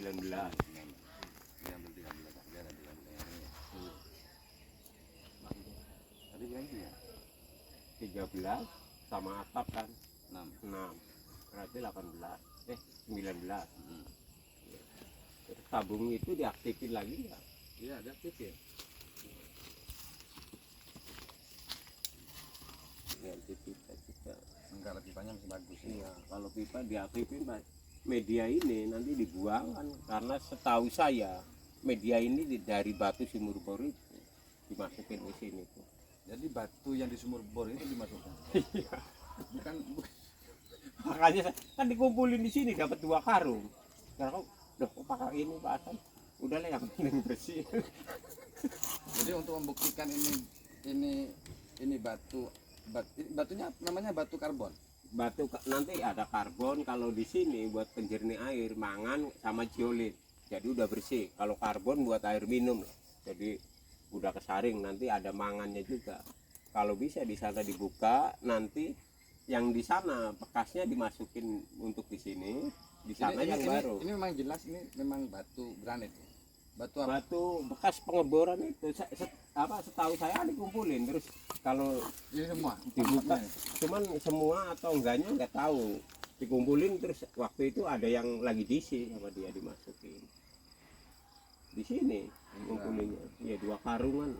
19. Dia ambil 13, dia ada 13 yang ini. Tadi bilang itu ya? 13 sama atap kan 6. 6. Berarti 18. 19. Hmm. Terus tabung itu diaktifin lagi ya? Iya, dia aktif ya. Diaktifin juga. Enggak, pipanya masih bagus ya. Iya, kalau pipa diaktifin Pak, media ini nanti dibuang kan, karena setahu saya media ini dari batu sumur bor itu dimasukin ke sini tuh. Jadi batu yang di sumur bor itu dimasukkan. Iya. Bukan Makanya kan dikumpulin di sini dapat 2 karung. Karena kok pakai ini Pak Hasan? Udahlah yang penting bersih. Jadi untuk membuktikan ini batunya namanya batu karbon. Nanti ada karbon, kalau di sini buat penjernih air, mangan sama geolit. Jadi udah bersih. Kalau karbon buat air minum. Jadi udah kesaring, nanti ada mangannya juga. Kalau bisa di sana dibuka, nanti yang di sana bekasnya dimasukin untuk di sini, di sana yang baru. Ini memang jelas ini memang batu granit. Batu apa? Batu bekas pengeboran itu setahu saya dikumpulin, terus kalau Ini semua dibuka cuman semua atau enggaknya nggak tahu, dikumpulin terus waktu itu ada yang lagi diisi sama dia dimasukin di sini ngumpulinnya. Ya 2 karungan.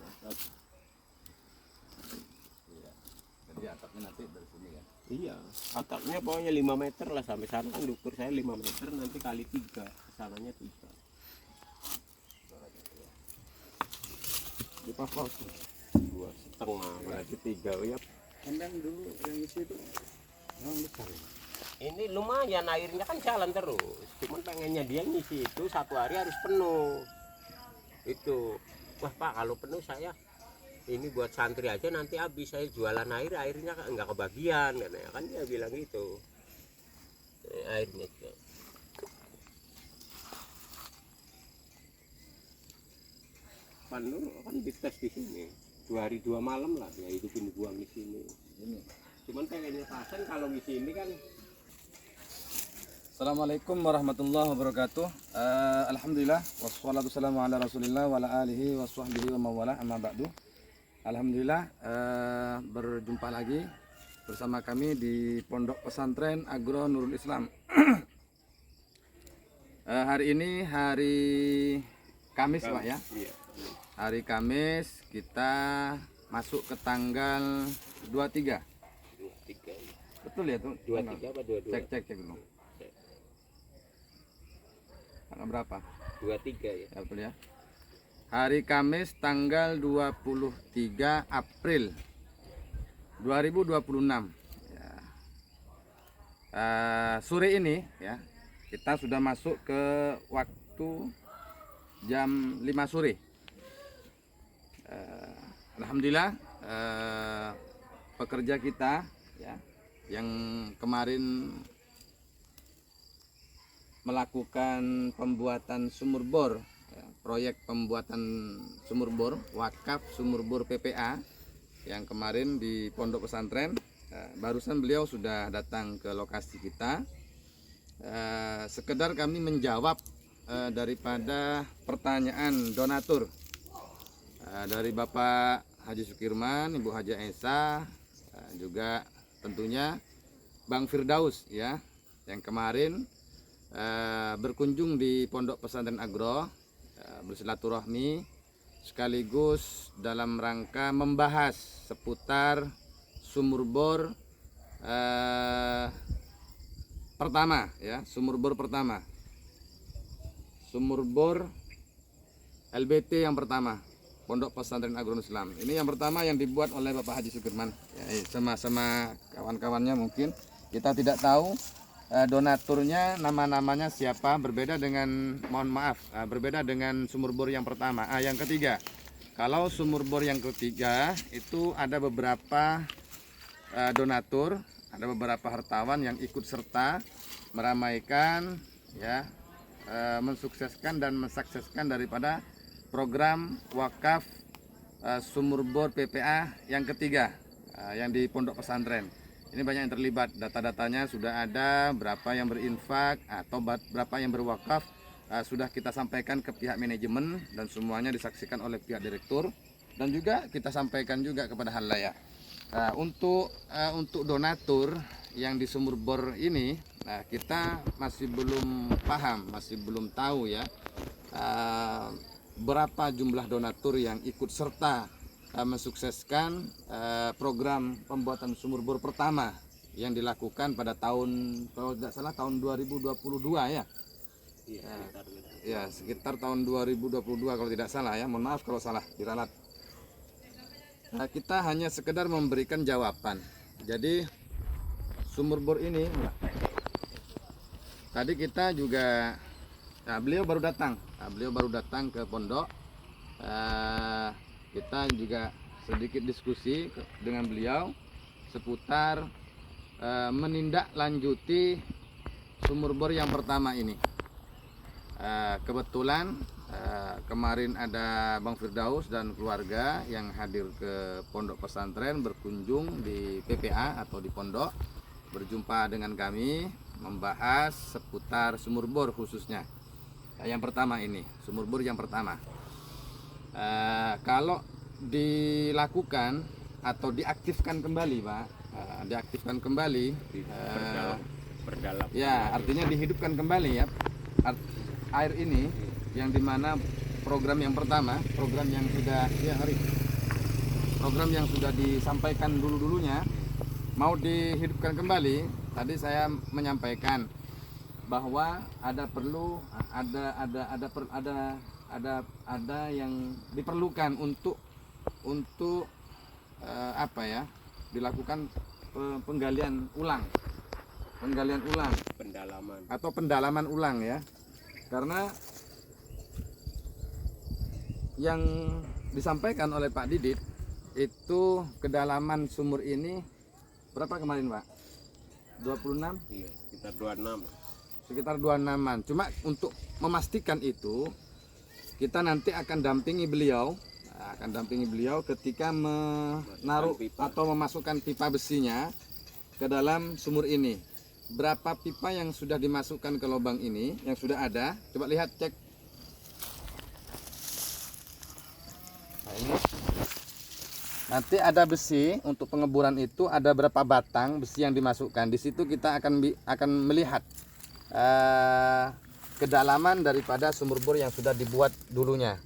Iya. Jadi atapnya nanti dari sini ya. Iya, atapnya pokoknya 5 meter lah, sampai sana kan ukur saya 5 meter, nanti kali 3, kesananya 3. Di pokok 2,5 berarti 3 ya. Kandang dulu yang isi itu memang besar ya. Ini lumayan, airnya kan jalan terus, cuman pengennya dia ngisi itu 1 hari harus penuh itu. Wah Pak, kalau penuh saya ini buat santri aja nanti habis, saya jualan airnya nggak kebagian kan dia bilang gitu. Airnya tuh. Penuh kan dites di sini 2 hari 2 malam lah ya, itu dibuang di sini. Ini. Cuman pengennya pasang kalau di sini kan. Assalamualaikum warahmatullahi wabarakatuh. Alhamdulillah wassalatu wassalamu ala Rasulillah wa ala alihi washabbihi wa mawala amma ba'du. Alhamdulillah berjumpa lagi bersama kami di Pondok Pesantren Agro Nurul Islam. Hari ini hari Kamis Pak ya. Iya. Hari Kamis kita masuk ke tanggal 23. 23. Betul ya tuh? 23 apa 22? Cek dulu. Tanggal berapa? 23 ya. Ya, betul ya. Hari Kamis tanggal 23 April 2026 ya. Sore ini ya kita sudah masuk ke waktu jam 5 sore. Alhamdulillah pekerja kita ya yang kemarin melakukan pembuatan sumur bor ya, proyek pembuatan sumur bor wakaf sumur bor PPA yang kemarin di Pondok Pesantren, barusan beliau sudah datang ke lokasi kita. Sekedar kami menjawab daripada pertanyaan donatur dari Bapak Haji Sukirman, Ibu Haji Esa, juga tentunya Bang Firdaus ya, yang kemarin berkunjung di Pondok Pesantren Agro, bersilaturahmi sekaligus dalam rangka membahas seputar sumur bor pertama ya, sumur bor pertama, sumur bor LBT yang pertama Pondok Pesantren Agro Nurul Islam. Ini yang pertama yang dibuat oleh Bapak Haji Sukirman ya, sama kawan-kawannya. Mungkin kita tidak tahu donaturnya nama-namanya siapa, berbeda dengan, mohon maaf, berbeda dengan sumur bor yang pertama. Yang ketiga, kalau sumur bor yang ketiga itu ada beberapa donatur, ada beberapa hartawan yang ikut serta meramaikan ya, mensukseskan dan mensukseskan daripada program wakaf sumur bor PPA yang ketiga yang di Pondok Pesantren. Ini banyak yang terlibat, data-datanya sudah ada, berapa yang berinfak atau berapa yang berwakaf sudah kita sampaikan ke pihak manajemen dan semuanya disaksikan oleh pihak direktur, dan juga kita sampaikan juga kepada halayak. Untuk donatur yang di sumur bor ini, kita masih belum paham, masih belum tahu ya berapa jumlah donatur yang ikut serta mensukseskan program pembuatan sumur bor pertama yang dilakukan pada tahun, kalau tidak salah tahun 2022 ya. Ya, sekitar tahun 2022 kalau tidak salah ya. Mohon maaf kalau salah diralat. Kita hanya sekedar memberikan jawaban. Jadi sumur bor ini tadi kita juga beliau baru datang ke pondok. Kita juga sedikit diskusi dengan beliau seputar menindaklanjuti sumur bor yang pertama ini. Kebetulan kemarin ada Bang Firdaus dan keluarga yang hadir ke pondok pesantren, berkunjung di PPA atau di pondok, berjumpa dengan kami membahas seputar sumur bor khususnya. Yang pertama ini, sumur bor yang pertama. Kalau dilakukan atau diaktifkan kembali, Pak, diaktifkan kembali, berdalam. Ya, artinya dihidupkan kembali ya. Air ini yang dimana program yang pertama, program yang sudah disampaikan dulunya mau dihidupkan kembali. Tadi saya menyampaikan bahwa ada yang diperlukan untuk dilakukan penggalian ulang pendalaman ulang ya, karena yang disampaikan oleh Pak Didit itu kedalaman sumur ini berapa kemarin, Pak? 26? Iya, sekitar 26-an. Cuma untuk memastikan itu kita nanti akan dampingi beliau ketika menaruh atau memasukkan pipa besinya ke dalam sumur ini. Berapa pipa yang sudah dimasukkan ke lubang ini, yang sudah ada, coba lihat, cek. Nah, ini nanti ada besi untuk pengeburan itu, ada berapa batang besi yang dimasukkan. Di situ kita akan melihat kedalaman daripada sumur bor yang sudah dibuat dulunya.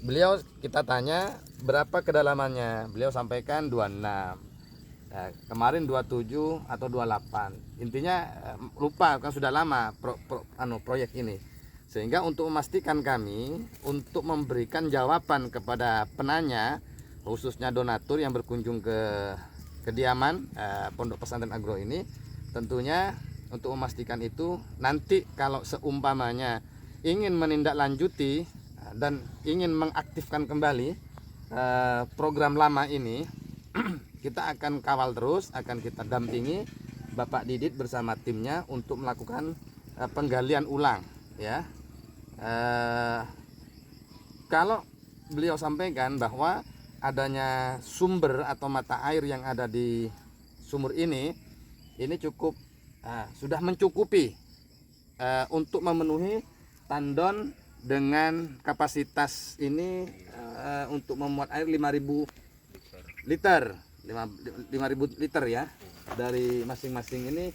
Beliau kita tanya berapa kedalamannya, beliau sampaikan 26. Kemarin 27 atau 28. Intinya lupa, kan sudah lama proyek ini. Sehingga untuk memastikan kami untuk memberikan jawaban kepada penanya, khususnya donatur yang berkunjung ke kediaman Pondok Pesantren Agro ini, tentunya untuk memastikan itu nanti kalau seumpamanya ingin menindaklanjuti dan ingin mengaktifkan kembali program lama ini, kita akan kawal terus, akan kita dampingi Bapak Didit bersama timnya untuk melakukan penggalian ulang ya. Kalau beliau sampaikan bahwa adanya sumber atau mata air yang ada di sumur ini cukup sudah mencukupi untuk memenuhi tandon dengan kapasitas ini untuk memuat air 5.000 liter. 5.000 liter ya, dari masing-masing ini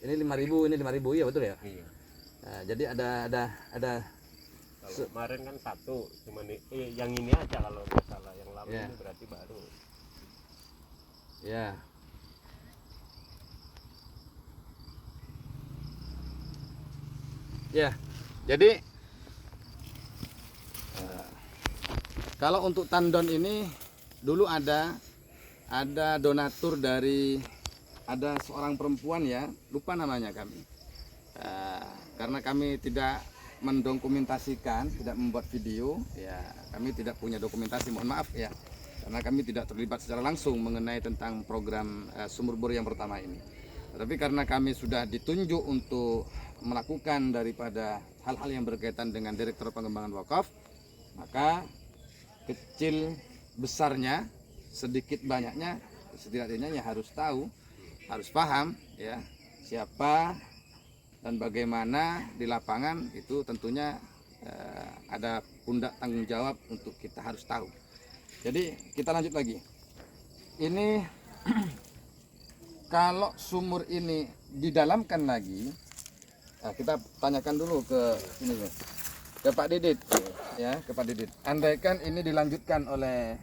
5.000, ini 5.000 ya, betul ya? Iya. Jadi ada kalau kemarin kan satu, cuman yang ini aja kalau nggak salah, yang lama ya. Ini berarti baru. Ya. Ya. Jadi kalau untuk tandon ini dulu ada donatur dari, ada seorang perempuan ya, lupa namanya kami, karena kami tidak mendokumentasikan, tidak membuat video ya, kami tidak punya dokumentasi, mohon maaf ya, karena kami tidak terlibat secara langsung mengenai tentang program sumur bor yang pertama ini. Tapi karena kami sudah ditunjuk untuk melakukan daripada hal-hal yang berkaitan dengan Direktur Pengembangan Wakaf, maka kecil besarnya, sedikit banyaknya, setidaknya ya harus tahu, harus paham ya siapa dan bagaimana di lapangan itu tentunya ada pundak tanggung jawab untuk kita harus tahu. Jadi kita lanjut lagi. Ini kalau sumur ini didalamkan lagi, kita tanyakan dulu ke ini ya, ke Pak Didit ya, ke Pak Didit. Andaikan ini dilanjutkan oleh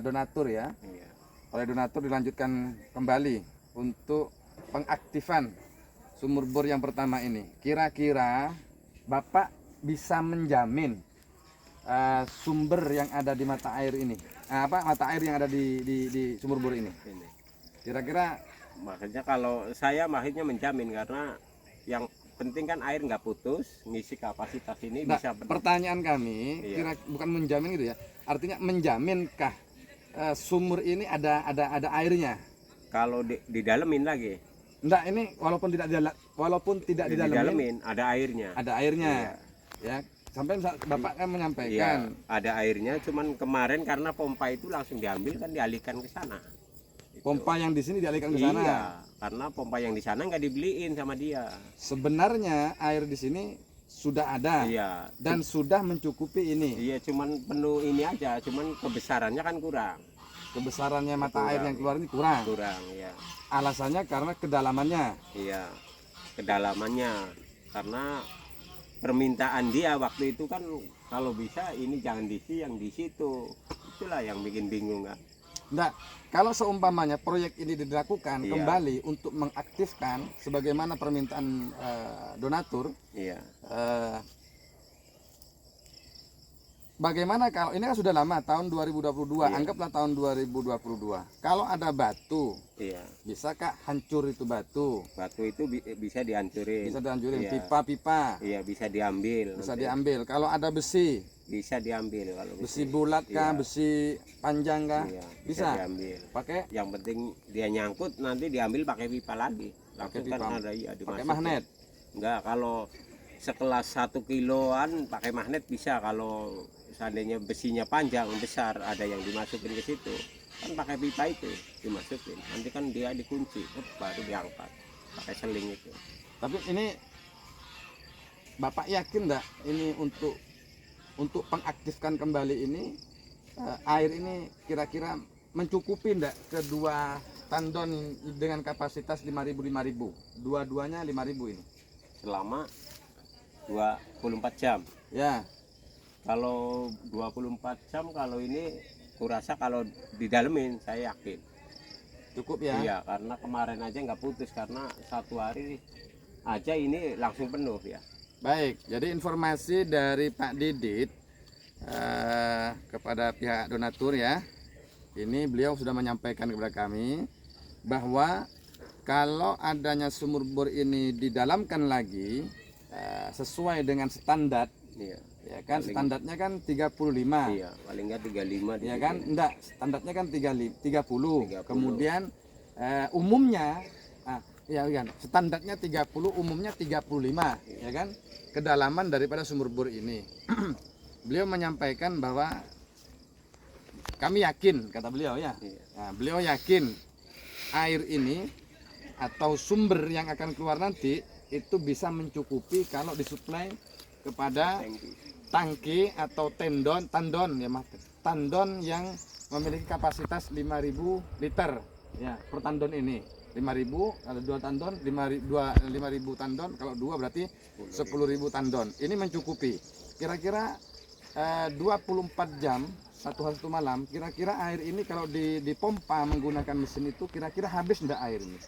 donatur ya, Iya. oleh donatur dilanjutkan kembali untuk pengaktifan sumur bor yang pertama ini, kira-kira Bapak bisa menjamin sumber yang ada di mata air ini, mata air yang ada di sumur bor ini, Ini. kira-kira? Makanya kalau saya akhirnya menjamin, karena yang penting kan air nggak putus, ngisi kapasitas ini Nah, bisa penuh. pertanyaan kami, Iya. bukan menjamin gitu ya, artinya menjaminkah sumur ini ada airnya? Kalau didalemin lagi, Enggak, ini walaupun tidak didalemin, didalemin ada airnya. ada airnya. Ya, sampai Bapak kan menyampaikan. Iya, ada airnya, cuman kemarin karena pompa itu langsung diambil kan, dialihkan ke sana. Itu. Pompa yang di sini dialihkan ke sana. Iya, karena pompa yang di sana nggak dibeliin sama dia. Sebenarnya air di sini sudah ada Iya. dan sudah mencukupi ini. Iya, cuman penuh ini aja, cuman kebesarannya kan kurang. Kebesarannya mata Kurang. air yang keluar ini kurang. Kurang, ya. Alasannya karena kedalamannya. Iya, kedalamannya. Karena permintaan dia waktu itu kan, kalau bisa ini jangan diisi, yang di situ. Itulah yang bikin bingung kan. Enggak, kalau seumpamanya proyek ini dilakukan Iya. kembali untuk mengaktifkan sebagaimana permintaan donatur, Iya. bagaimana kalau ini kan sudah lama, tahun 2022, Iya. anggaplah tahun 2022. Kalau ada batu, Iya. bisakah hancur itu batu? Batu itu bisa dihancurin. Bisa dihancurin, Iya. pipa-pipa Iya, bisa diambil. bisa nanti. diambil. Kalau ada besi, Bisa diambil kalau besi bulat kah, Iya. besi panjang kah, Iya, bisa. diambil. Pakai Yang penting dia nyangkut, nanti diambil pakai pipa lagi. Langsung Pakai kan pipa. ada, iya, pakai dimasukin. magnet. Enggak, kalau sekelas 1 kiloan pakai magnet bisa. Kalau seandainya besinya panjang besar, ada yang dimasukin ke situ, kan pakai pipa itu dimasukin, nanti kan dia dikunci, baru diangkat pakai seling itu. Tapi ini Bapak yakin enggak ini untuk pengaktifkan kembali ini air ini kira-kira mencukupi enggak kedua tandon dengan kapasitas 5.000 dua-duanya 5.000 ini Selama 24 jam. ya? Kalau 24 jam, kalau ini kurasa kalau didalemin saya yakin. Cukup ya? Iya, karena kemarin aja nggak putus, karena 1 hari aja ini langsung penuh ya. Baik, jadi informasi dari Pak Didit kepada pihak donatur ya. Ini beliau sudah menyampaikan kepada kami bahwa kalau adanya sumur bor ini didalamkan lagi sesuai dengan standar, Iya. ya kan, Paling- standarnya kan 35. Iya, paling nggak 35 di Ya situ. kan, enggak, standarnya kan 30. 30. Kemudian umumnya ya kan, standarnya 30, umumnya 35, ya kan, kedalaman daripada sumur bor ini. Beliau menyampaikan bahwa kami yakin, kata beliau ya. Iya. Nah, beliau yakin air ini atau sumber yang akan keluar nanti itu bisa mencukupi kalau disuplai kepada Thank you. tangki atau tandon ya, maaf, tandon yang memiliki kapasitas 5.000 liter ya per tandon ini. 5.000, ada 2 tandon, 5.000 tandon, kalau 2 berarti 10.000 tandon. Ini mencukupi. Kira-kira 24 jam, 1 malam, kira-kira air ini kalau dipompa menggunakan mesin itu kira-kira habis enggak air ini?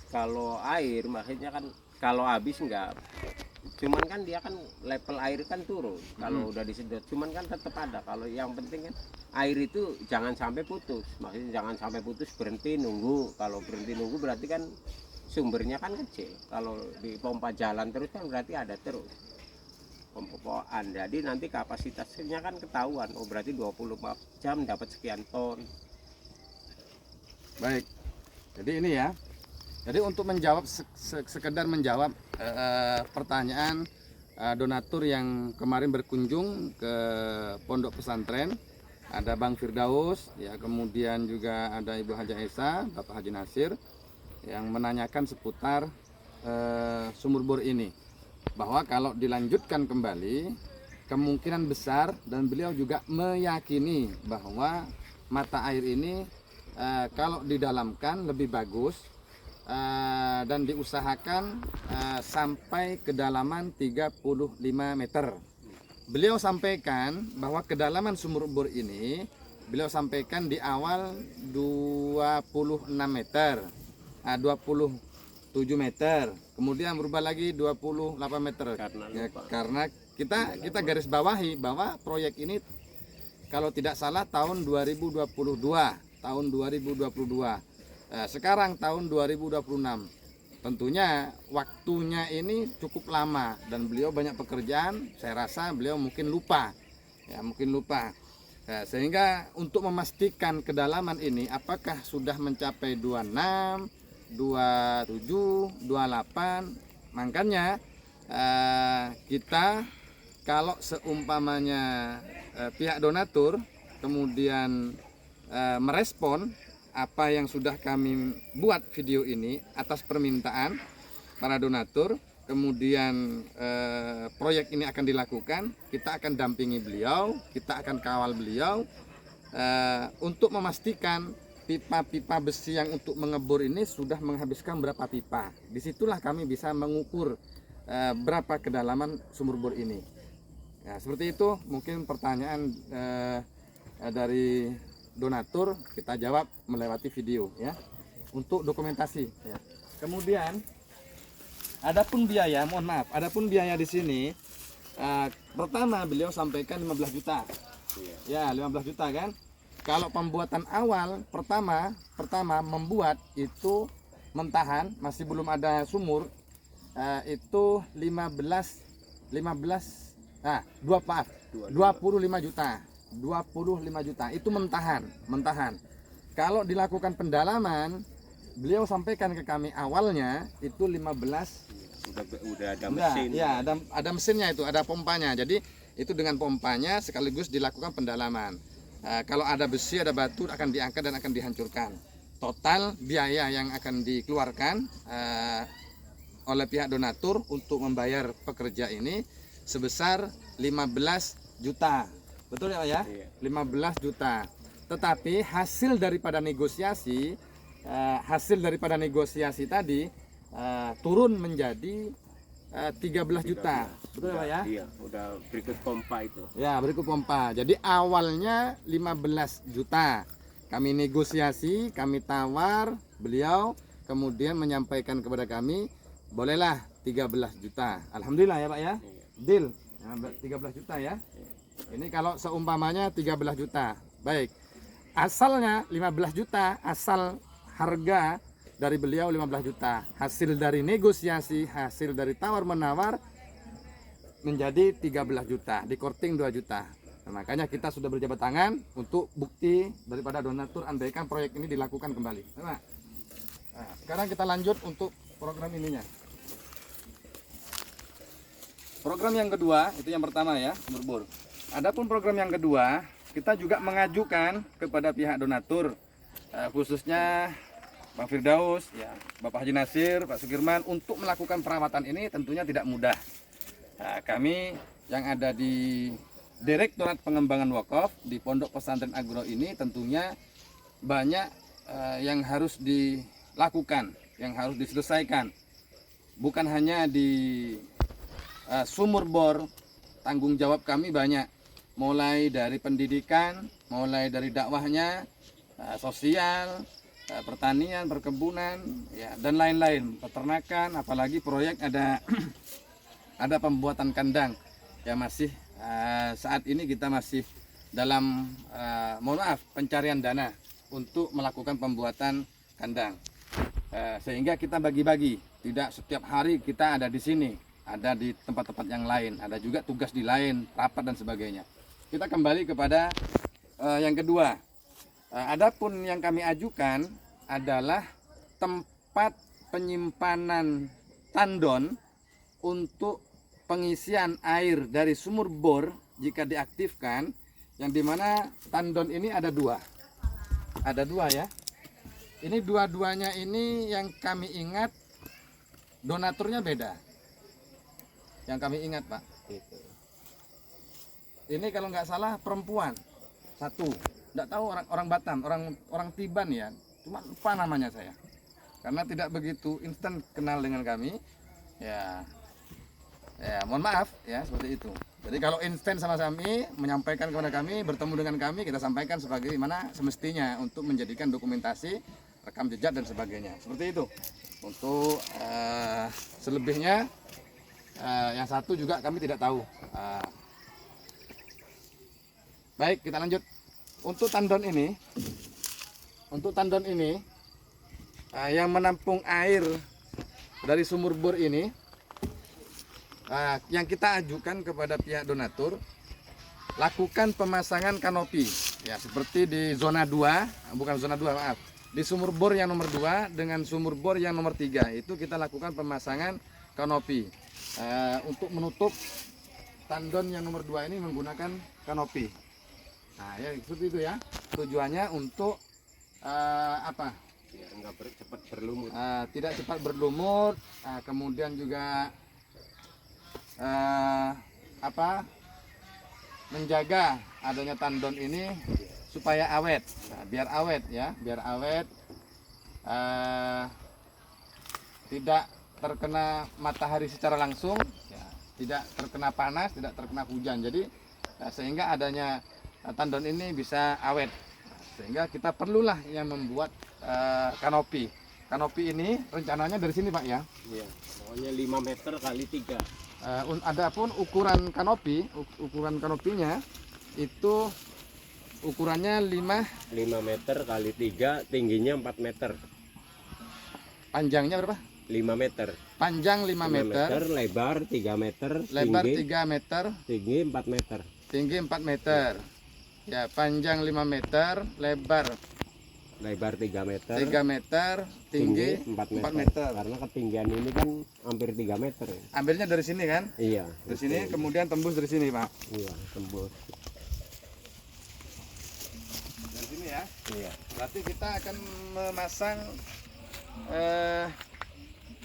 Kalau air maksudnya kan kalau habis enggak, cuman kan dia kan level air kan turun kalau udah disedot, cuman kan tetap ada. Kalau yang penting kan air itu jangan sampai putus, maksudnya jangan sampai putus, berhenti nunggu. Kalau berhenti nunggu berarti kan sumbernya kan kecil. Kalau di pompa jalan terus kan berarti ada terus pompa-pompaan, jadi nanti kapasitasnya kan ketahuan. Oh, berarti 24 jam dapat sekian ton. Baik, jadi ini ya. Jadi untuk menjawab sekedar menjawab pertanyaan donatur yang kemarin berkunjung ke pondok pesantren, ada Bang Firdaus, ya, kemudian juga ada Ibu Haja Esa, Bapak Haji Nasir, yang menanyakan seputar sumur bor ini, bahwa kalau dilanjutkan kembali kemungkinan besar, dan beliau juga meyakini bahwa mata air ini kalau didalamkan lebih bagus, dan diusahakan sampai kedalaman 35 meter. Beliau sampaikan bahwa kedalaman sumur bor ini beliau sampaikan di awal 26 meter, 27 meter, kemudian berubah lagi 28 meter. Karena kita garis bawahi bahwa proyek ini kalau tidak salah tahun 2022, sekarang tahun 2026. Tentunya waktunya ini cukup lama dan beliau banyak pekerjaan. Saya rasa beliau mungkin lupa, sehingga untuk memastikan kedalaman ini apakah sudah mencapai 26, 27, 28, makanya kita kalau seumpamanya pihak donatur kemudian merespon apa yang sudah kami buat video ini atas permintaan para donatur, kemudian proyek ini akan dilakukan, kita akan dampingi beliau, kita akan kawal beliau untuk memastikan pipa-pipa besi yang untuk mengebor ini sudah menghabiskan berapa pipa. Disitulah kami bisa mengukur berapa kedalaman sumur bor ini. Ya, seperti itu mungkin pertanyaan dari donatur, kita jawab melewati video ya, untuk dokumentasi ya. Kemudian adapun biaya, mohon maaf, adapun biaya di sini pertama beliau sampaikan 15 juta. Ya, 15 juta kan. Kalau pembuatan awal pertama membuat itu mentahan, masih belum ada sumur, itu 25 juta. 25 juta itu mentahan. Kalau dilakukan pendalaman, beliau sampaikan ke kami awalnya itu 15. Udah ada mesin. Ya, ada mesinnya, itu ada pompanya. Jadi itu dengan pompanya sekaligus dilakukan pendalaman. Kalau ada besi, ada batu akan diangkat dan akan dihancurkan. Total biaya yang akan dikeluarkan oleh pihak donatur untuk membayar pekerja ini sebesar 15 juta. Betul ya Pak ya? Iya. 15 juta. Tetapi hasil daripada negosiasi tadi turun menjadi 13 juta. Betul ya Pak ya? Iya, udah berikut pompa itu. Ya, berikut pompa. Jadi awalnya 15 juta. Kami negosiasi, kami tawar, beliau kemudian menyampaikan kepada kami, bolehlah 13 juta. Alhamdulillah ya Pak ya? Deal. 13 juta ya. Ini kalau seumpamanya 13 juta. Baik. Asalnya 15 juta, asal harga dari beliau 15 juta. Hasil dari negosiasi, hasil dari tawar-menawar menjadi 13 juta, di korting 2 juta. Nah, makanya kita sudah berjabat tangan untuk bukti daripada donatur andaikan proyek ini dilakukan kembali. Nah, sekarang kita lanjut untuk program ininya. Program yang kedua, itu yang pertama ya, sumur bor. Adapun program yang kedua, kita juga mengajukan kepada pihak donatur, khususnya Bang Firdaus, ya, Bapak Haji Nasir, Pak Sugirman, untuk melakukan perawatan ini tentunya tidak mudah. Kami yang ada di Direktorat Pengembangan Wakaf di Pondok Pesantren Agro ini tentunya banyak yang harus dilakukan, yang harus diselesaikan. Bukan hanya di sumur bor, tanggung jawab kami banyak. Mulai dari pendidikan, mulai dari dakwahnya, sosial, pertanian, perkebunan, ya, dan lain-lain, peternakan, apalagi proyek ada ada pembuatan kandang. Ya masih saat ini kita masih dalam mohon maaf pencarian dana untuk melakukan pembuatan kandang. Sehingga kita bagi-bagi, tidak setiap hari kita ada di sini, ada di tempat-tempat yang lain, ada juga tugas di lain, rapat dan sebagainya. Kita kembali kepada yang kedua. Adapun yang kami ajukan adalah tempat penyimpanan tandon untuk pengisian air dari sumur bor jika diaktifkan, yang dimana tandon ini ada dua ya. Ini dua-duanya ini yang kami ingat donaturnya beda. Yang kami ingat Pak, Gitu. ini kalau nggak salah perempuan satu, nggak tahu orang Batam, orang Tiban ya, cuma lupa namanya saya, karena tidak begitu instan kenal dengan kami, ya mohon maaf ya seperti itu. Jadi kalau instan sama kami menyampaikan kepada kami, bertemu dengan kami, kita sampaikan sebagaimana semestinya untuk menjadikan dokumentasi, rekam jejak dan sebagainya, seperti itu. Untuk selebihnya yang satu juga kami tidak tahu. Baik, kita lanjut. Untuk tandon ini, yang menampung air dari sumur bor ini, yang kita ajukan kepada pihak donatur, lakukan pemasangan kanopi, ya seperti di zona 2, bukan zona 2 maaf, di sumur bor yang nomor 2 dengan sumur bor yang nomor 3 itu kita lakukan pemasangan kanopi. Untuk menutup tandon yang nomor 2 ini menggunakan kanopi. Nah ya seperti itu ya, tujuannya untuk apa? Ya, nggak cepat berlumut. Tidak cepat berlumut, kemudian juga apa? Menjaga adanya tandon ini supaya awet. Nah, biar awet ya, biar awet, tidak terkena matahari secara langsung, ya, tidak terkena panas, tidak terkena hujan. Jadi sehingga adanya tandon ini bisa awet. Sehingga kita perlulah yang membuat kanopi. Kanopi ini rencananya dari sini Pak ya. Iya, pokoknya 5 meter kali 3. Adapun ukuran kanopinya itu ukurannya 5 meter kali 3, tingginya 4 meter. panjangnya berapa? 5 meter. Panjang 5 meter, Lebar 3 meter, lebar tinggi, 3 meter, tinggi 4 meter. tinggi 4 meter. Ya, panjang 5 meter, lebar 3 meter, 3 meter, tinggi 4 meter. Karena ketinggian ini kan hampir 3 meter. Ambilnya dari sini kan? Iya. Dari sini, kemudian tembus dari sini Pak. Iya, tembus. Dari sini ya. Iya. Berarti kita akan memasang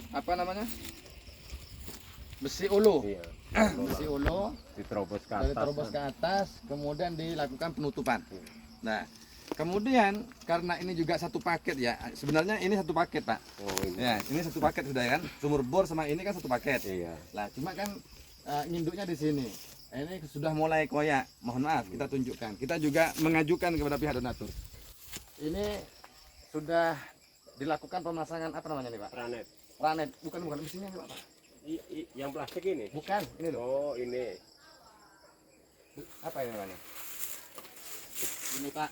apa namanya? Besi ulu. Iya. Besi ulu Diterobos ke dari atas. terobos ke atas, kemudian dilakukan penutupan. Nah, kemudian karena ini juga satu paket ya, sebenarnya ini satu paket Pak. Oh, ini. Ya, ini satu paket sudah kan, sumur bor sama ini kan satu paket. Iya. Lah, cuma kan nginduknya di sini. Ini sudah mulai koyak. Mohon maaf, kita tunjukkan. Kita juga mengajukan kepada pihak donatur. Ini sudah dilakukan pemasangan apa namanya nih Pak? Ranet. Ranet, bukan mesinnya nih Pak. Yang plastik ini? Bukan, ini loh. Oh, ini. Apa ini namanya? Ini Pak.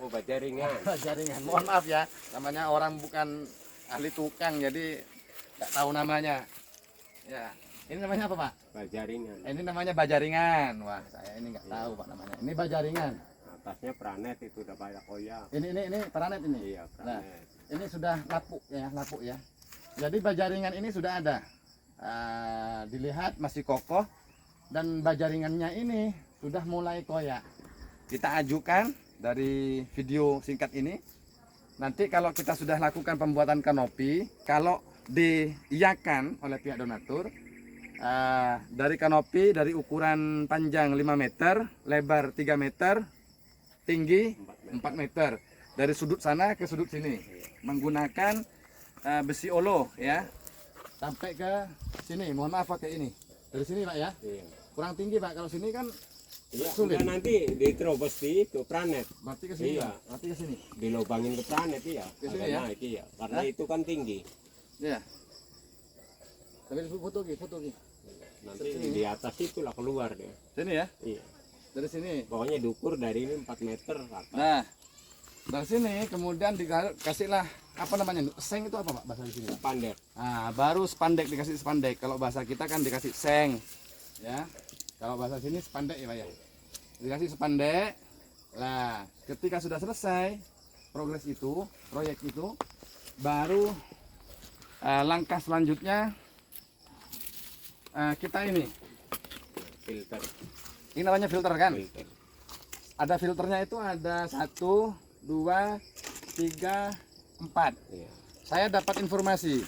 Oh, bajaringan. Jaringan. Mohon maaf ya, namanya orang bukan ahli tukang jadi nggak tahu namanya. Ya, ini namanya apa Pak? Bajaringan. Ini namanya bajaringan. Wah, saya ini nggak tahu Pak namanya. Ini bajaringan. Atasnya pranet itu udah banyak koyak. Ini paranet ini. Iya, Nah, pranet. ini sudah lapuk ya. Jadi bajaringan ini sudah ada. Dilihat masih kokoh dan bajaringannya ini sudah mulai koyak. Kita ajukan dari video singkat ini. Nanti kalau kita sudah lakukan pembuatan kanopi, kalau diiyakan oleh pihak donatur, dari kanopi dari ukuran panjang 5 meter, lebar 3 meter, tinggi 4 meter. Dari sudut sana ke sudut sini menggunakan besi olo ya, sampai ke sini. Mohon maaf pakai ini dari sini Pak ya. Iya. Kurang tinggi Pak, kalau sini kan Iya, sulit. udah nanti diterobos di itu pranet. Berarti ke sini Iya. Pak. Berarti ke sini. Dilobangin ke planet iya. Ke sini Agak ya? naik iya. Karena Hah? itu kan tinggi. Ya. Tapi foto lagi. Nanti Sini. di atas itulah keluar dia. Sini ya. Iya. Dari sini. Pokoknya diukur dari ini 4 meter ke atas. Nah, dari sini kemudian dikasihlah apa namanya? Seng itu apa Pak bahasa di sini? Pak? Pandek. Nah, baru spandek, dikasih spandek. Kalau bahasa kita kan dikasih seng. Ya. Kalau bahasa sini spandek ya Pak ya. Dikasih spandek. Nah, ketika sudah selesai proyek itu baru langkah selanjutnya kita ini Filter. ini namanya filter kan. Filter. Ada filternya itu ada 1, 2, 3, 4. Iya. Saya dapat informasi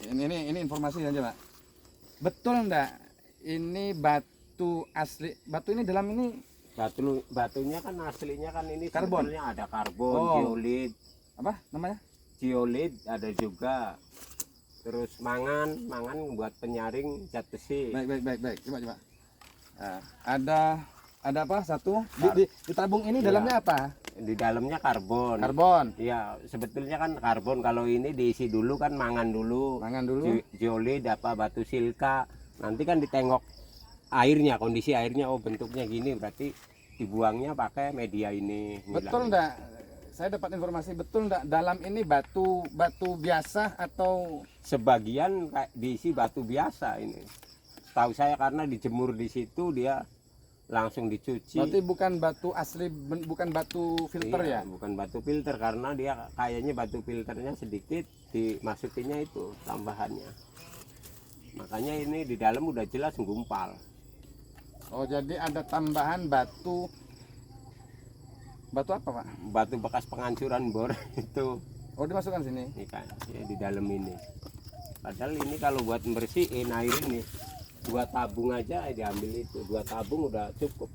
ini informasi aja Pak. Betul enggak ini batu asli? Batu ini dalam ini Batunya kan aslinya kan ini Karbon? sebetulnya ada karbon, Oh. zeolit, apa namanya? zeolit ada juga. Terus mangan buat penyaring zat besi. Baik. Coba. Nah, ada apa? Satu di tabung ini Iya. dalamnya apa? Di dalamnya karbon. Karbon. Iya, sebetulnya kan karbon. Kalau ini diisi dulu kan mangan dulu. Zeolit apa batu silika. Nanti kan ditengok airnya, kondisi airnya, oh bentuknya gini, berarti dibuangnya pakai media ini. Betul enggak? Saya dapat informasi betul enggak dalam ini batu biasa atau Sebagian kayak diisi batu biasa ini. Tahu saya karena dijemur di situ dia langsung dicuci. berarti bukan batu asli, bukan batu filter Iya, ya? bukan batu filter karena dia kayaknya batu filternya sedikit, dimasukinnya itu tambahannya. Makanya ini di dalam udah jelas gumpal. Oh, jadi ada tambahan batu apa Pak? Batu bekas penghancuran bor itu. Oh, dimasukkan sini. Ini kan ya, di dalam ini. Padahal ini kalau buat membersihin air ini 2 tabung aja diambil itu. 2 tabung udah cukup.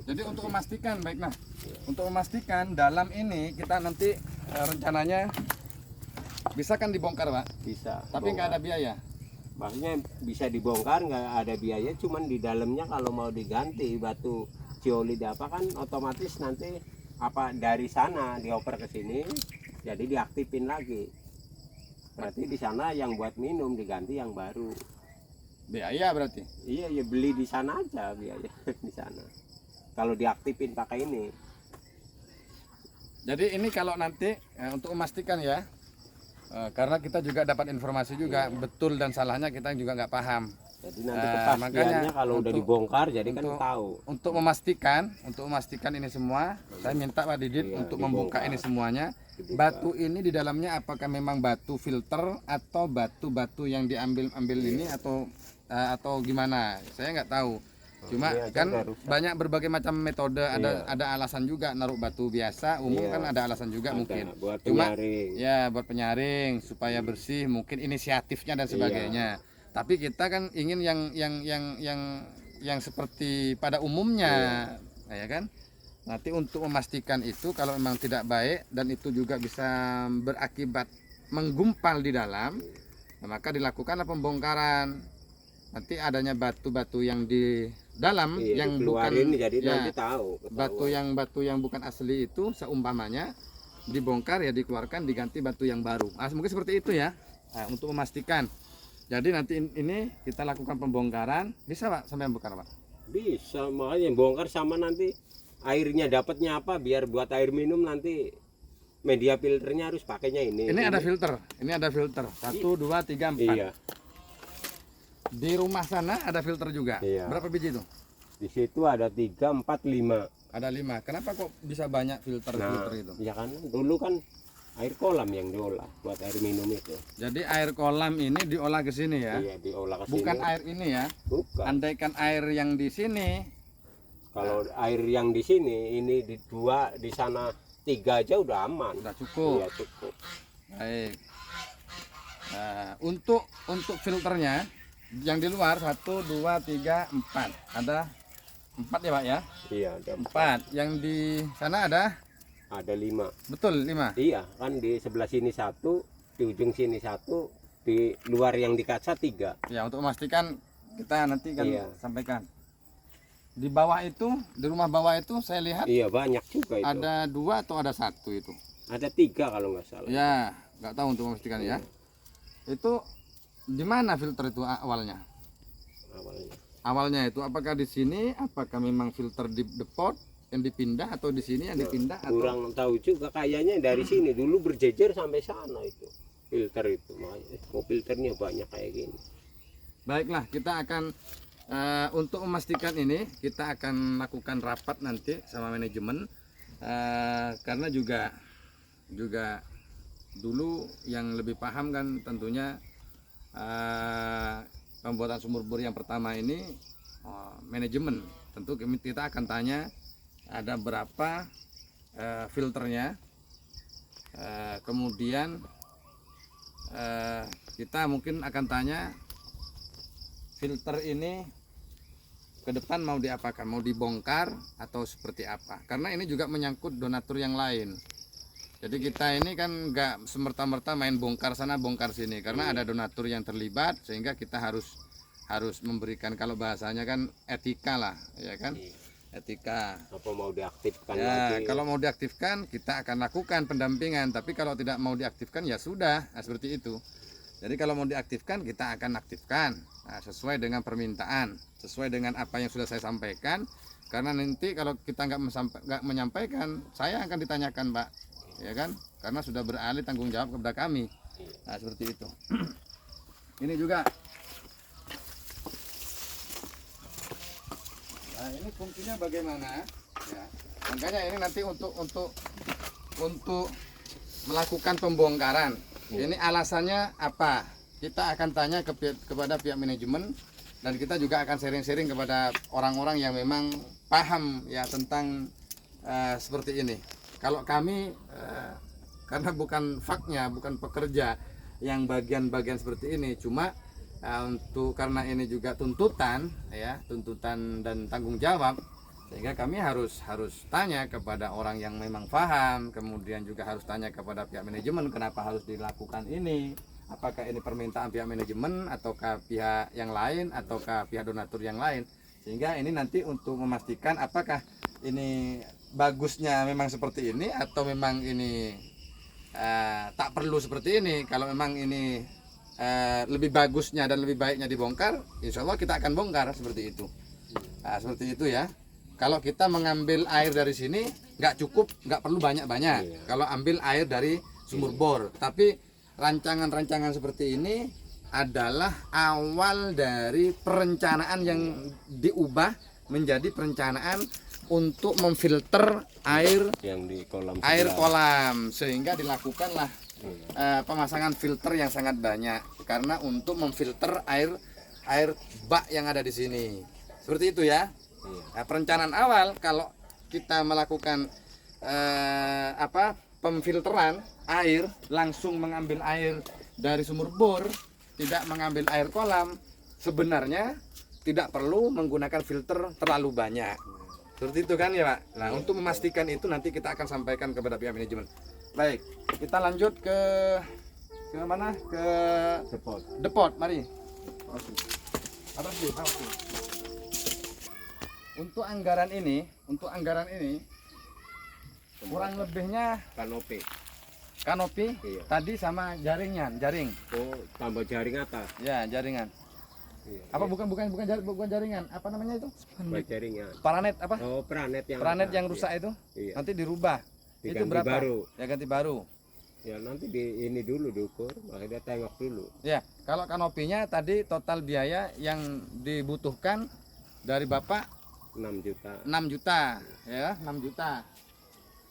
Jadi untuk memastikan, baiklah, untuk memastikan dalam ini kita nanti rencananya bisa kan dibongkar Pak, Bisa. tapi nggak ada biaya. Maksudnya bisa dibongkar nggak ada biaya, cuman di dalamnya kalau mau diganti batu zeolit apa kan otomatis nanti apa dari sana dioper ke sini, jadi diaktifin lagi. Berarti di sana yang buat minum diganti yang baru. Biaya berarti. Iya ya beli di sana aja biaya di sana. Kalau diaktifin pakai ini. Jadi ini kalau nanti untuk memastikan ya, karena kita juga dapat informasi juga betul dan salahnya kita juga nggak paham. Jadi nanti kepastiannya kalau udah dibongkar jadi kan tahu. Untuk memastikan ini semua, saya minta Pak Didit untuk membuka ini semuanya. Batu ini di dalamnya apakah memang batu filter atau batu-batu yang diambil ini atau gimana? Saya nggak tahu. Cuma kan banyak berbagai macam metode, ada alasan juga naruh batu biasa umum kan ada alasan juga mungkin. Buat Cuma penyaring. ya buat penyaring supaya bersih, mungkin inisiatifnya dan sebagainya. Tapi kita kan ingin yang seperti pada umumnya, ya kan? Nanti untuk memastikan itu kalau memang tidak baik dan itu juga bisa berakibat menggumpal di dalam, nah, maka dilakukanlah pembongkaran. Nanti adanya batu-batu yang di dalam yang bukan jadi nanti tahu. batu yang bukan asli itu seumpamanya dibongkar ya dikeluarkan diganti batu yang baru. Mungkin seperti itu ya. Nah, untuk memastikan. Jadi nanti ini kita lakukan pembongkaran, bisa Pak sampai bongkar Pak? Bisa, makanya bongkar sama nanti airnya dapatnya apa biar buat air minum nanti media filternya harus pakainya ini. Ini ada filter, 1, 2, 3, 4. Iya. Di rumah sana ada filter juga. Iya. Berapa biji itu? Di situ ada 3, 4, 5. Ada 5. Kenapa kok bisa banyak filter itu? Ya kan dulu kan air kolam yang diolah buat air minum itu. Jadi air kolam ini diolah ke sini ya? Iya, diolah ke sini. Bukan air ini ya? Bukan. Andaikan air yang di sini. Kalau air yang di sini ini di 2, di sana 3 aja udah aman. Udah cukup. Iya, cukup. Baik. Nah, untuk filternya yang di luar 1, 2, 3, 4. Ada 4 ya Pak ya? Iya, ada 4. Yang di sana ada 5. betul 5. Iya, kan di sebelah sini 1, di ujung sini 1, di luar yang di kaca 3. Ya, untuk memastikan kita nanti kan Iya. sampaikan. Di bawah itu, di rumah bawah itu saya lihat Iya, banyak juga itu. ada 2 atau ada 1 itu. Ada 3 kalau nggak salah. Ya, nggak tahu untuk memastikan ya. Itu di mana filter itu awalnya? Awalnya. Awalnya itu apakah di sini? Apakah memang filter di depot yang dipindah atau di sini yang dipindah atau Kurang tahu juga, kayaknya dari sini dulu berjejer sampai sana itu filter itu. Makanya filternya banyak kayak gini. baiklah kita akan untuk memastikan ini kita akan lakukan rapat nanti sama manajemen karena juga dulu yang lebih paham kan tentunya pembuatan sumur bor yang pertama ini manajemen. Tentu kita akan tanya ada berapa filternya, kemudian kita mungkin akan tanya filter ini ke depan mau diapakan, mau dibongkar atau seperti apa, karena ini juga menyangkut donatur yang lain. Jadi kita ini kan nggak semerta-merta main bongkar sana bongkar sini, karena ada donatur yang terlibat, sehingga kita harus memberikan, kalau bahasanya kan etika lah, ya kan, etika. Apa mau diaktifkan Ya, lagi? kalau mau diaktifkan kita akan lakukan pendampingan, tapi kalau tidak mau diaktifkan ya sudah, nah, seperti itu. Jadi kalau mau diaktifkan kita akan aktifkan, nah, sesuai dengan permintaan, sesuai dengan apa yang sudah saya sampaikan. Karena nanti kalau kita nggak menyampaikan, saya akan ditanyakan, Pak, ya kan? Karena sudah beralih tanggung jawab kepada kami. Nah, seperti itu. Ini juga. Nah, ini fungsinya bagaimana? Ya. Makanya ini nanti untuk melakukan pembongkaran. Ini alasannya apa? Kita akan tanya kepada pihak manajemen, dan kita juga akan sharing-sharing kepada orang-orang yang memang paham ya tentang seperti ini. Kalau kami karena bukan faknya, bukan pekerja yang bagian-bagian seperti ini, cuma karena ini juga tuntutan ya, tuntutan dan tanggung jawab, sehingga kami harus tanya kepada orang yang memang paham, kemudian juga harus tanya kepada pihak manajemen kenapa harus dilakukan ini, apakah ini permintaan pihak manajemen ataukah pihak yang lain ataukah pihak donatur yang lain, sehingga ini nanti untuk memastikan apakah ini bagusnya memang seperti ini atau memang ini tak perlu seperti ini. Kalau memang ini lebih bagusnya dan lebih baiknya dibongkar, insya Allah kita akan bongkar seperti itu. Nah, seperti itu ya. Kalau kita mengambil air dari sini nggak cukup, nggak perlu banyak-banyak. Iya. Kalau ambil air dari sumur bor, tapi rancangan-rancangan seperti ini adalah awal dari perencanaan yang diubah menjadi perencanaan untuk memfilter air Yang di kolam air sebelah. kolam, sehingga dilakukanlah pemasangan filter yang sangat banyak karena untuk memfilter air bak yang ada di sini. Seperti itu ya. Nah, perencanaan awal kalau kita melakukan pemfilteran air, langsung mengambil air dari sumur bor, tidak mengambil air kolam, sebenarnya tidak perlu menggunakan filter terlalu banyak. Seperti itu kan ya, Pak. Nah, untuk memastikan itu nanti kita akan sampaikan kepada pihak manajemen. Baik, kita lanjut ke mana? Ke depot, mari. Apa sih? Untuk anggaran ini kurang lebihnya kanopi Iya. tadi sama jaring. Oh, tambah jaring atas. Ya, jaringan. Iya. Apa bukan jaringan? Apa namanya itu? Buat jaringnya. Paranet apa? Oh, pranet Yang atas. rusak itu. Iya. Nanti dirubah. Diganti Itu berapa? baru. Ya, ganti baru. Ya nanti ini dulu diukur, makanya tengok dulu. Ya, kalau kanopinya tadi total biaya yang dibutuhkan dari Bapak 6 juta. 6 juta, ya, 6 juta.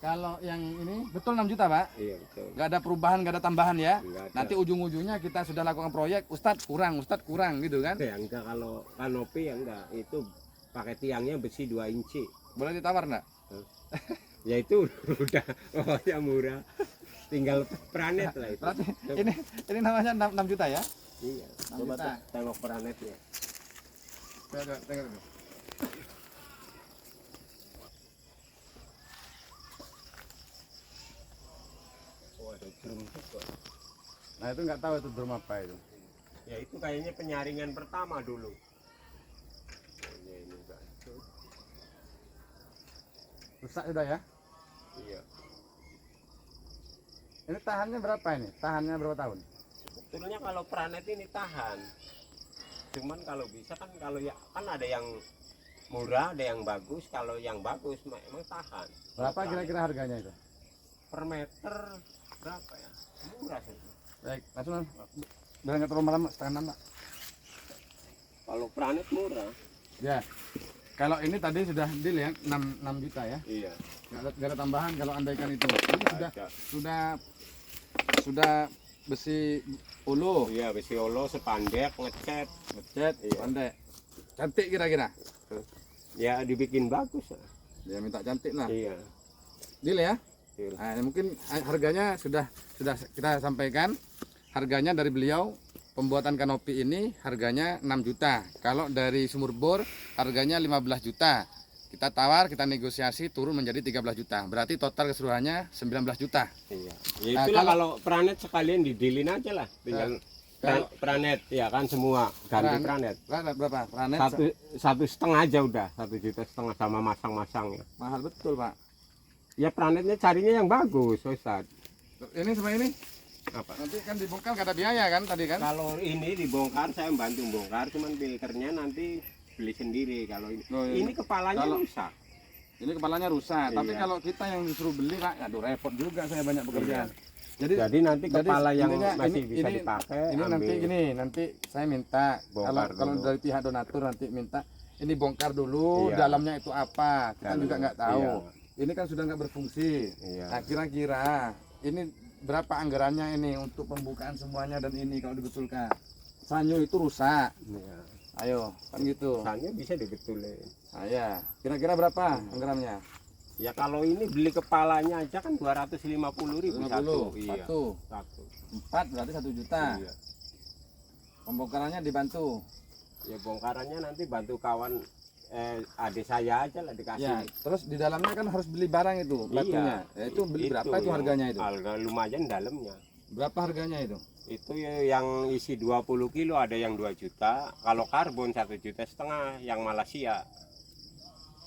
Kalau yang ini betul 6 juta, Pak. Iya betul. Nggak ada perubahan, nggak ada tambahan ya. Nggak ada. Nanti ujung-ujungnya kita sudah lakukan proyek, Ustadz kurang gitu kan. Ya enggak, kalau kanopi ya enggak, itu pakai tiangnya besi 2 inci. Boleh ditawar enggak? Ya itu udah pokoknya murah. Tinggal pranet lah itu. Berarti ini namanya 6 juta ya? Iya. 6 Coba juta. tengok pranetnya. Tengok dulu. Oh, ada drum juga. Nah, itu nggak tahu itu drum apa itu. Ya itu kayaknya penyaringan pertama dulu. Kayaknya ini enggak. Rusak sudah ya? Iya. Ini tahannya berapa ini? Tahannya berapa tahun? Sebetulnya kalau pranet ini tahan. Cuman kalau bisa kan, kalau ya kan ada yang murah, ada yang bagus. Kalau yang bagus memang tahan. Berapa kira-kira harganya itu? Per meter berapa ya? Murah sih. Baik, langsung biar nggak terlalu malam, setengah 6 Pak. Kalau pranet murah. Ya. Kalau ini tadi sudah deal ya, 6 juta ya. Iya. Nggak ada tambahan kalau andaikan itu. Ini Ada. sudah besi ulu, Iya, besi olo, sepandek, ngecat. ngecat, Iya. pandai. Cantik kira-kira. Ya dibikin bagus. Dia minta cantik lah. Iya. Deal ya. Deal. Nah, mungkin harganya sudah kita sampaikan. harganya dari beliau pembuatan kanopi ini harganya 6 juta. Kalau dari sumur bor harganya 15 juta. Kita tawar, kita negosiasi turun menjadi 13 juta. Berarti total keseluruhannya 19 juta. Iya. Ya itulah kalau Pranet sekalian didilin aja lah. Tinggal Pranet ya kan semua ganti Pranet. Berapa? Pranet 1,5 aja udah 1,5 juta sama masang-masangnya. mahal betul, Pak. Ya Pranetnya carinya yang bagus, Ustaz. Ini sama ini Apa? nanti kan dibongkar nggak ada biaya kan tadi kan? Kalau ini dibongkar saya bantu bongkar, cuman filternya nanti beli sendiri. Kalau ini, Oh, iya. ini kepalanya rusak. Ini kepalanya rusak. Tapi Iya. kalau kita yang disuruh beli, Pak, aduh repot juga saya banyak pekerjaan. Jadi nanti kepala yang intinya masih ini- bisa ini- dipakai Ini nanti ambil. gini, nanti saya minta Bongkar kalau dulu. dari pihak donatur nanti minta ini bongkar dulu, Iya. dalamnya itu apa, kita Dalam- juga nggak tahu. iya. Ini kan sudah nggak berfungsi. Iya. Nah kira-kira ini berapa anggarannya ini untuk pembukaan semuanya dan ini kalau dibetulkan? Sanyo itu rusak. Iya. Ayo, kan gitu. Misalnya bisa dibetulin. Saya kira-kira berapa anggarannya? Ya kalau ini beli kepalanya aja kan 250.000 satu. 50, Iya. satu, Satu. 4 berarti 1 juta. Iya. Pembongkarannya dibantu. Ya bongkarannya nanti bantu kawan adik saya aja lah dikasih. Ya, terus di dalamnya kan harus beli barang itu, batunya. Ya, itu beli berapa itu yang harganya itu? Harga lumayan dalamnya. Berapa harganya itu? Itu yang isi 20 kilo ada yang 2 juta. Kalau karbon 1,5 juta yang Malaysia.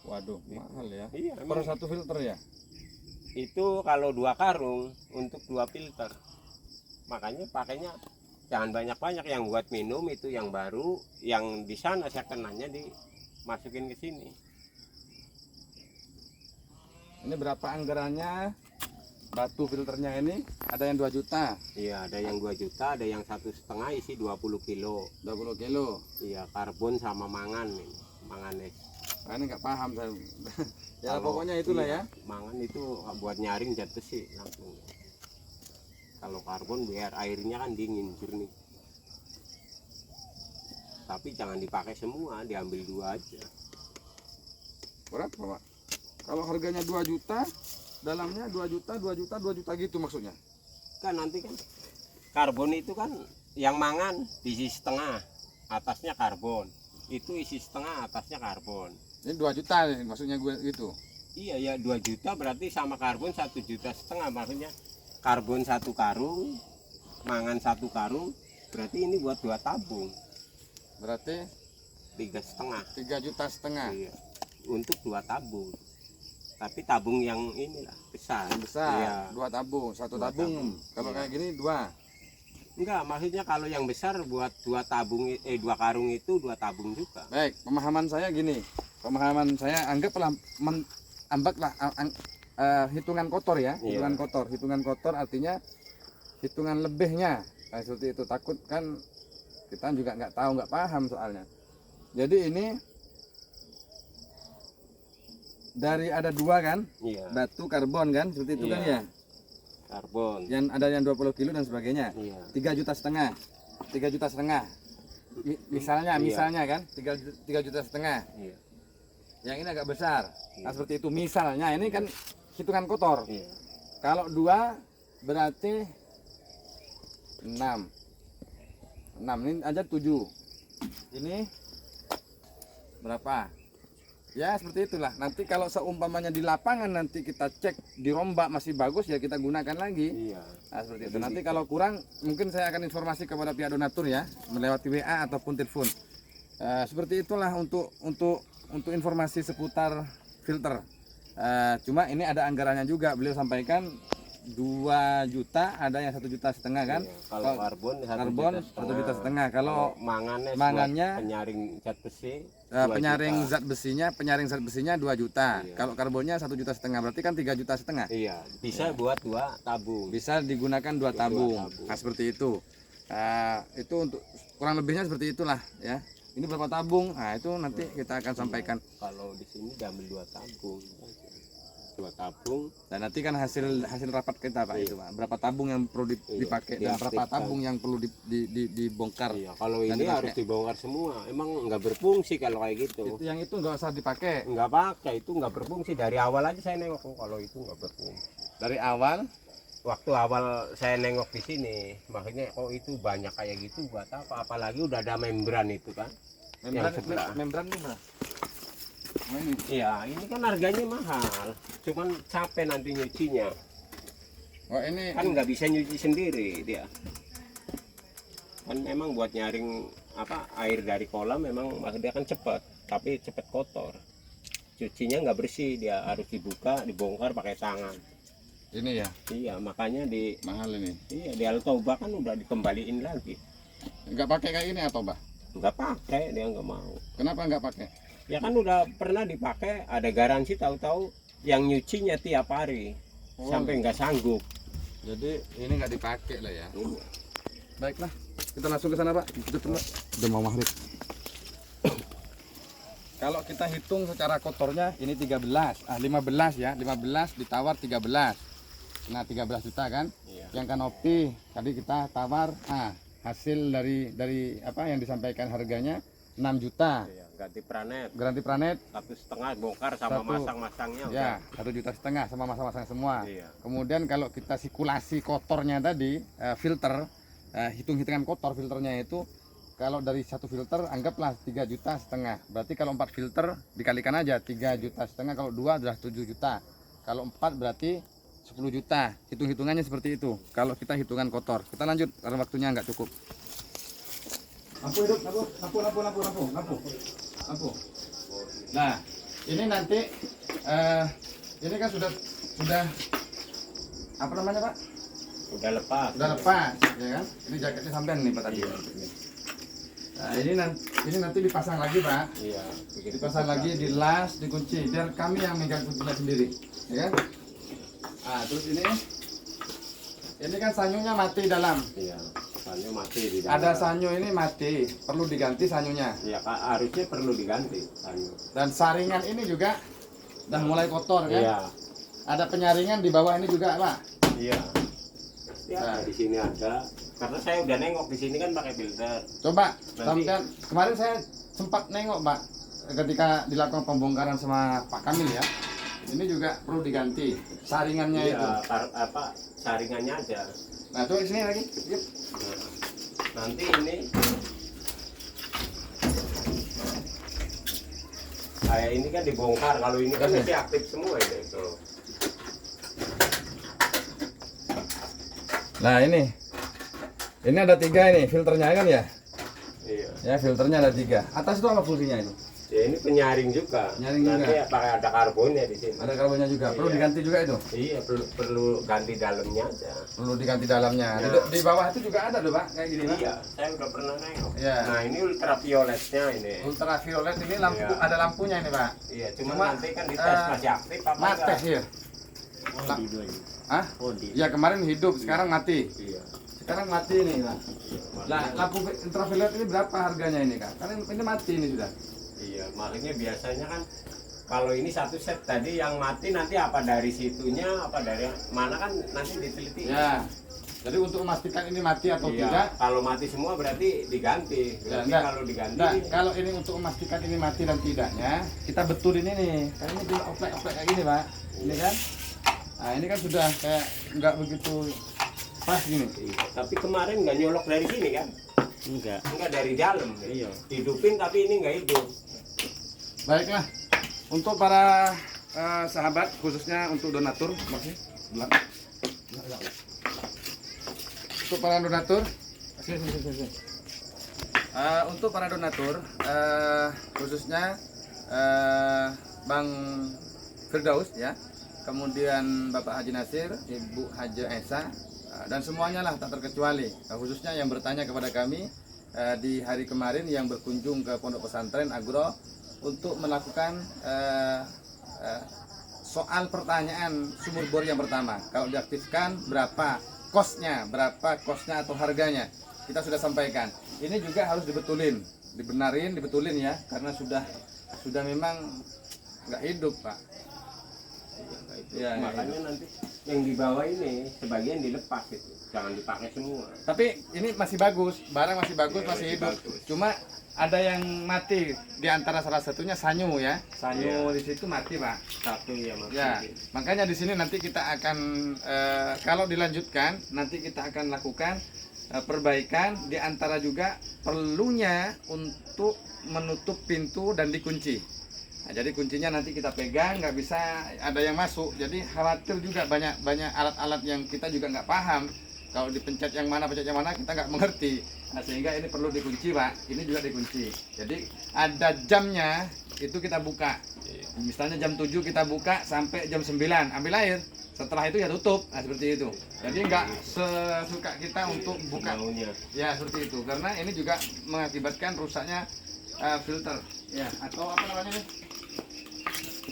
Waduh, mahal ya. Iya, Per emang satu filter ya? itu kalau 2 karung untuk 2 filter. Makanya pakainya jangan banyak-banyak, yang buat minum itu yang baru, yang di sana saya kenanya dimasukin ke sini. Ini berapa anggarannya? Batu filternya ini ada yang 2 juta, Iya, ada yang 2 juta, ada yang 1,5 isi 20 kilo. 20 kilo. Iya, karbon sama mangan ini, manganes. Nah, ini nggak paham saya. Ya Kalau- pokoknya itulah iya, ya. Mangan itu buat nyaring zat besi langsung. Kalau karbon biar airnya kan dingin, jernih. Tapi jangan dipakai semua, diambil 2 aja. Berapa, Pak? Kalau harganya 2 juta, dalamnya 2 juta, 2 juta, 2 juta gitu maksudnya. Kan nanti kan karbon itu kan yang mangan diisi setengah, atasnya karbon. Itu isi setengah, atasnya karbon. Ini 2 juta maksudnya gue gitu. Iya ya, 2 juta berarti sama karbon 1,5 juta, maksudnya karbon 1 karung, mangan 1 karung, berarti ini buat 2 tabung, Berarti 3,5. 3 juta setengah. Iya. Untuk 2 tabung. Tapi tabung yang inilah besar. Besar, Iya. 2 tabung, 1 Dua tabung. tabung. Kalau Iya. kayak gini 2. Enggak, maksudnya kalau yang besar buat 2 tabung, 2 karung itu 2 tabung juga. Baik, pemahaman saya gini. Pemahaman saya anggaplah hitungan kotor ya, Iya. hitungan kotor artinya hitungan lebihnya. Nah, seperti itu, takut kan kita juga nggak tahu, nggak paham soalnya. Jadi ini dari ada 2 kan, Iya. batu karbon kan, seperti itu kan Iya. ya. Karbon. Yang ada yang 20 kilo dan sebagainya. Iya. 3 juta setengah. 3 juta setengah. Misalnya, Iya. misalnya kan, 3 juta setengah. Iya. Yang ini agak besar. Nah, Iya. seperti itu. Misalnya ini kan hitungan kotor. Iya. Kalau 2 berarti 6. 6 ini aja 7. Ini berapa? Ya seperti itulah. Nanti kalau seumpamanya di lapangan nanti kita cek dirombak masih bagus ya kita gunakan lagi. Iya. Nah, seperti itu. Nanti kalau kurang mungkin saya akan informasi kepada pihak donatur ya, melewati WA ataupun telepon. Seperti itulah untuk informasi seputar filter. Cuma ini ada anggarannya juga. Beliau sampaikan 2 juta, ada yang 1,5 juta kan? Iya. Kalau karbon 1,5 juta. Kalau mangannya mangannya, buat penyaring zat besi. 2 penyaring juta. zat besinya 2 juta. Iya. Kalau karbonnya 1,5 juta, berarti kan 3,5 juta. Iya, bisa buat 2 tabung. Bisa digunakan 2 tabung. tabung. Nah, seperti itu. Itu untuk kurang lebihnya seperti itulah ya. Ini berapa tabung? Nah, itu nanti kita akan sampaikan. Kalau di sini diambil 2 tabung. 2 tabung. Dan nanti kan hasil rapat kita Pak Iya. itu Pak. Berapa tabung yang perlu Iya, dipakai dan berapa diaktifkan. tabung yang perlu dibongkar. Iya, kalau Dan ini dipakai. harus dibongkar semua. Emang nggak berfungsi kalau kayak gitu. Itu yang itu nggak usah dipakai. Nggak pakai, itu nggak berfungsi. Dari awal aja saya nengok, oh, kalau itu nggak berfungsi. Dari awal waktu awal saya nengok di sini, makanya kok itu banyak kayak gitu buat apa? Apalagi udah ada membran itu kan. Yang sebelah. Membran ini berapa? Iya, ini kan harganya mahal. Cuman capek nanti nyucinya. Oh ini Kan nggak bisa nyuci sendiri dia. Kan memang buat nyaring air dari kolam memang dia kan cepat, tapi cepat kotor. Cucinya nggak bersih, dia harus dibuka, dibongkar pakai tangan. ini ya Iya, makanya mahal ini. di Altoba kan udah dikembaliin lagi. Nggak pakai kayak gini atau bah? Nggak pakai, dia nggak mau. Kenapa nggak pakai? Ya kan udah pernah dipakai, ada garansi, tahu-tahu yang nyucinya tiap hari sampai nggak sanggup. Jadi ini nggak dipakai lah ya. Iya. Baiklah, kita langsung ke sana Pak. Udah mau maghrib. Kalau kita hitung secara kotornya ini 13, 15 ya, 15 ditawar 13. Nah 13 juta kan? Iya. Yang kanopi tadi kita tawar, hasil dari apa yang disampaikan harganya 6 juta. Iya, ganti pranet Garansi Pranet 1,5 bongkar sama Satu. masang-masangnya ya 1,5 juta sama masang-masang semua. Iya. Kemudian kalau kita sirkulasi kotornya tadi, filter, hitung-hitungan kotor filternya itu, kalau dari satu filter anggaplah 3,5 juta. Berarti kalau 4 filter dikalikan aja 3,5 juta. Kalau 2 sudah 7 juta. Kalau 4 berarti 10 juta. Hitung-hitungannya seperti itu. Kalau kita hitungan kotor. Kita lanjut karena waktunya nggak cukup. Lampu hidup, lampu. Nah, ini nanti ini kan sudah apa namanya Pak? Udah lepas. Udah lepas, ya kan? Ini jaketnya sampean nih Pak tadi. Iya. Nah, ini nanti dipasang lagi Pak. Iya. Dipasang lagi, dilas, dikunci. Biar kami yang megang kuncinya sendiri, ya kan? Nah, terus ini kan sanyunya mati dalam. Iya. Sanyo mati di dalam. Ada sanyu ini mati, perlu diganti sanyunya. Iya, harusnya perlu diganti sanyo. Dan saringan ini juga udah mulai kotor kan? Iya. Ada penyaringan di bawah ini juga Pak. Iya. Ya, Nah. di sini ada. Karena saya udah nengok di sini kan pakai filter. Coba, Nanti- sampean kemarin saya sempat nengok Pak ketika dilakukan pembongkaran sama Pak Kamil ya. Ini juga perlu diganti saringannya itu. Iya, saringannya aja. Nah, tuh sini lagi. Yuk. Nah, nanti ini kayak ini kan dibongkar, kalau ini kan Oke. masih aktif semua ini tuh. Nah, ini ada 3 ini filternya kan ya? Iya. Ya, filternya ada 3. Atas itu apa fungsinya itu? Ya ini penyaring juga. Penyaring Nanti juga. ya pakai ada karbonnya di sini. Ada karbonnya juga. Perlu Iya. diganti juga itu. Iya, perlu ganti dalamnya aja. Perlu diganti dalamnya. Ya. Di bawah itu juga ada loh Pak, kayak gini Pak. Iya, saya udah pernah nengok. Iya. Nah, ini ultravioletnya ini. Ultraviolet ini lampu, Iya. ada lampunya ini Pak. Iya, cuma Cuma, nanti kan dites masih aktif apa Mates ya. Hah? Ya kemarin hidup, sekarang mati. Iya. Sekarang mati nih Pak. Nah, lampu ultraviolet ini berapa harganya ini Kak? Karena ini mati ini sudah. Iya, makanya biasanya kan kalau ini satu set tadi yang mati nanti apa dari situnya, apa dari mana kan nanti diteliti. Ya. Jadi untuk memastikan ini mati atau Iya, tidak. kalau mati semua berarti diganti. Ya, Berarti enggak. kalau diganti Nah, kalau ini untuk memastikan ini mati dan tidaknya, kita betulin ini. Karena ini oplek-oplek kayak gini Pak. Ini kan. Nah, ini kan sudah kayak nggak begitu pas gini. iya. Tapi kemarin nggak nyolok dari sini kan? Enggak dari dalam. Iya. Hidupin tapi ini nggak hidup. Baiklah, untuk para sahabat, khususnya untuk donatur, makasih. Untuk para donatur, untuk para donatur, khususnya Bang Firdaus ya, kemudian Bapak Haji Nasir, Ibu Haja Esa, dan semuanya lah tak terkecuali, khususnya yang bertanya kepada kami di hari kemarin yang berkunjung ke Pondok Pesantren Agro untuk melakukan soal pertanyaan sumur bor yang pertama. Kalau diaktifkan berapa kosnya atau harganya, kita sudah sampaikan. Ini juga harus dibetulin, dibetulin ya, karena sudah memang nggak hidup Pak. Ya, Makanya nanti yang di bawah ini sebagian dilepas itu, jangan dipakai semua. Tapi ini masih bagus, barang masih bagus, Iya, masih masih hidup. bagus. Cuma ada yang mati di antara salah satunya sanyu ya. Sanyu di situ mati, Pak. Satu ya Mas. Ya, makanya di sini nanti kita akan kalau dilanjutkan nanti kita akan lakukan perbaikan, di antara juga perlunya untuk menutup pintu dan dikunci. Nah, jadi kuncinya nanti kita pegang, nggak bisa ada yang masuk. Jadi khawatir juga banyak alat-alat yang kita juga nggak paham. Kalau dipencet yang mana, pencet yang mana kita nggak mengerti. Nah, sehingga ini perlu dikunci, Pak. Ini juga dikunci. Jadi ada jamnya, itu kita buka. Misalnya jam 7 kita buka sampai jam 9 ambil air. Setelah itu ya tutup. Nah, seperti itu. Jadi nggak sesuka kita untuk buka. Ya, seperti itu. Karena ini juga mengakibatkan rusaknya filter. Ya, atau apa namanya nih?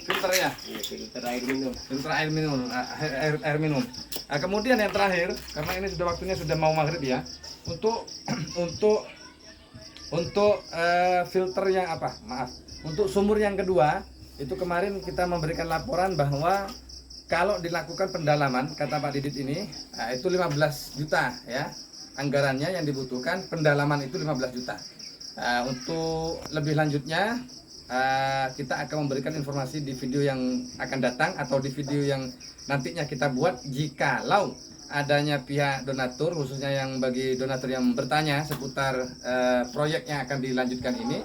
Filter ya. Iya, filter air minum. Filter air minum, air minum. Nah, kemudian yang terakhir, karena ini sudah waktunya sudah mau maghrib ya, untuk filter yang apa? Maaf, untuk sumur yang kedua itu kemarin kita memberikan laporan bahwa kalau dilakukan pendalaman, kata Pak Didit ini, itu 15 juta ya anggarannya yang dibutuhkan, pendalaman itu 15 juta. Untuk lebih lanjutnya kita akan memberikan informasi di video yang akan datang atau di video yang nantinya kita buat. Jikalau adanya pihak donatur, khususnya yang bagi donatur yang bertanya seputar proyek yang akan dilanjutkan ini,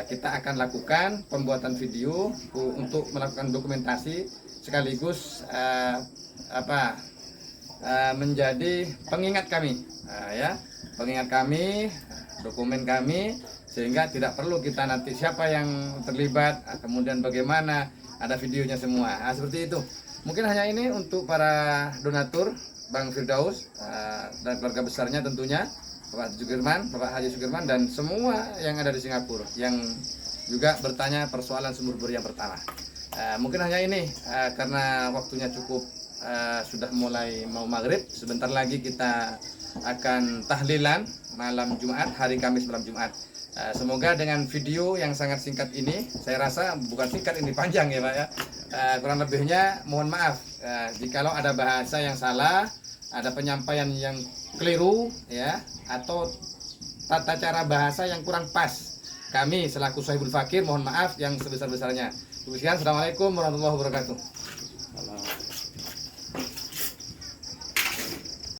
kita akan lakukan pembuatan video untuk melakukan dokumentasi sekaligus menjadi pengingat kami, ya, pengingat kami, dokumen kami, sehingga tidak perlu kita nanti siapa yang terlibat, kemudian bagaimana, ada videonya semua. Nah, seperti itu. Mungkin hanya ini untuk para donatur, Bang Firdaus dan keluarga besarnya tentunya, Bapak Sugirman, Bapak Haji Sugirman, dan semua yang ada di Singapura yang juga bertanya persoalan sumur bor yang pertama. Mungkin hanya ini karena waktunya cukup, sudah mulai mau maghrib. Sebentar lagi kita akan tahlilan malam Jumat, hari Kamis malam Jumat. Semoga dengan video yang sangat singkat ini, saya rasa bukan singkat, ini panjang ya Pak ya, kurang lebihnya mohon maaf jikalau ada bahasa yang salah, ada penyampaian yang keliru ya, atau tata cara bahasa yang kurang pas. Kami selaku Sohibul Fakir mohon maaf yang sebesar-besarnya. Demikian, Assalamualaikum warahmatullahi wabarakatuh.